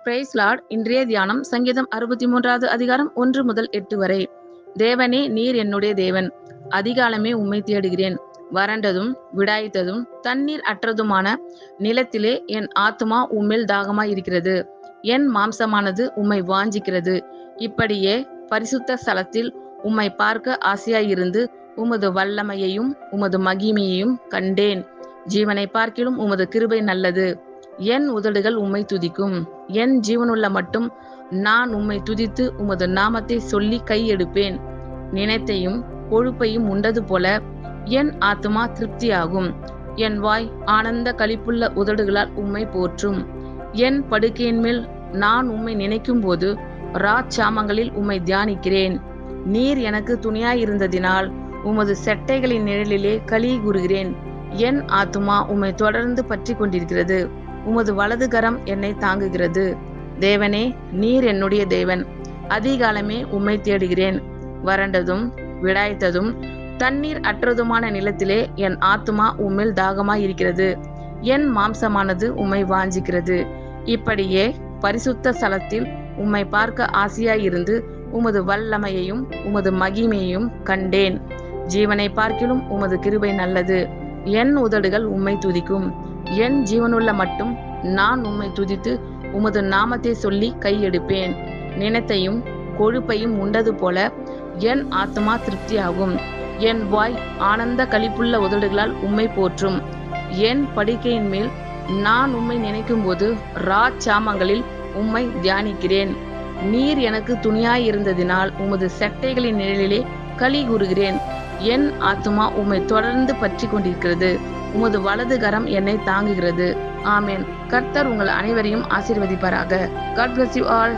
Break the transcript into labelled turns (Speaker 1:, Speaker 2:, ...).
Speaker 1: Price Lord. இன்றைய தியானம் சங்கீதம் 63வது அதிகாரம் 1 முதல் 8 வரை. தேவனே, நீர் என்னுடைய தேவன். அதிகாலமே உம்மை தேடுகிறேன். வறண்டதும் விடாய்த்ததும் தண்ணீர் அற்றதுமான நிலத்திலே என் ஆத்துமா உம்மில் தாகமாய் இருக்கிறது. என் மாம்சமானது உம்மை வாஞ்சிக்கிறது. இப்படியே பரிசுத்த ஸ்தலத்தில் உம்மை பார்க்க ஆசையாயிருந்து உமது வல்லமையையும் உமது மகிமையையும் கண்டேன். ஜீவனை பார்க்கிலும் உமது கிருபை நல்லது. என் உதடுகள் உம்மை துதிக்கும். என் ஜீவனுள்ள மட்டும் நான் உம்மை துதித்து உமது நாமத்தை சொல்லி கையெடுப்பேன். நினைத்தையும் கொழுப்பையும் உண்டது போல என் ஆத்துமா திருப்தியாகும். என் வாய் ஆனந்த களிப்புள்ள உதடுகளால் உம்மை போற்றும். என் படுக்கையின் மேல் நான் உம்மை நினைக்கும் போது ராச்சாமங்களில் உம்மை தியானிக்கிறேன். நீர் எனக்கு துணையாயிருந்ததினால் உமது செட்டைகளின் நிழலிலே களி கூறுகிறேன். என் ஆத்துமா உம்மை தொடர்ந்து பற்றி கொண்டிருக்கிறது. உமது வலது கரம் என்னை தாங்குகிறது. தேவனே, நீர் என்னுடைய தேவன். அதிகாலமே உம்மை தேடுகிறேன். வறண்டதும் விடாய்த்ததும் தண்ணீர் அற்றதுமான நிலத்திலே என் ஆத்துமா உம்மில் தாகமாய் இருக்கிறது. என் மாம்சமானது உம்மை வாஞ்சிக்கிறது. இப்படியே பரிசுத்த ஸ்தலத்தில் உம்மை பார்க்க ஆசையாயிருந்து உமது வல்லமையையும் உமது மகிமையையும் கண்டேன். ஜீவனை பார்க்கிலும் உமது கிருபை நல்லது. என் உதடுகள் உம்மை துதிக்கும். என் ஜீவனுள்ள மட்டும் நான் உம்மை துதித்து உமது நாமத்தை சொல்லி கையெடுப்பேன். நினைத்தையும் கொழுப்பையும் உண்டது போல என் ஆத்துமா திருப்தியாகும். என் வாய் ஆனந்த களிப்புள்ள உதடுகளால் உம்மை போற்றும். என் படுக்கையின் மேல் நான் உம்மை நினைக்கும் போது ராச்சாமங்களில் உம்மை தியானிக்கிறேன். நீர் எனக்கு துணையாயிருந்ததினால் உமது செட்டைகளின் நிழலிலே களி கூறுகிறேன். என் ஆத்துமா உம்மை தொடர்ந்து பற்றி கொண்டிருக்கிறது. உமது வலது கரம் என்னை தாங்குகிறது. ஆமென். கர்த்தர் உங்கள் அனைவரையும் ஆசீர்வதிப்பாராக. God bless you all.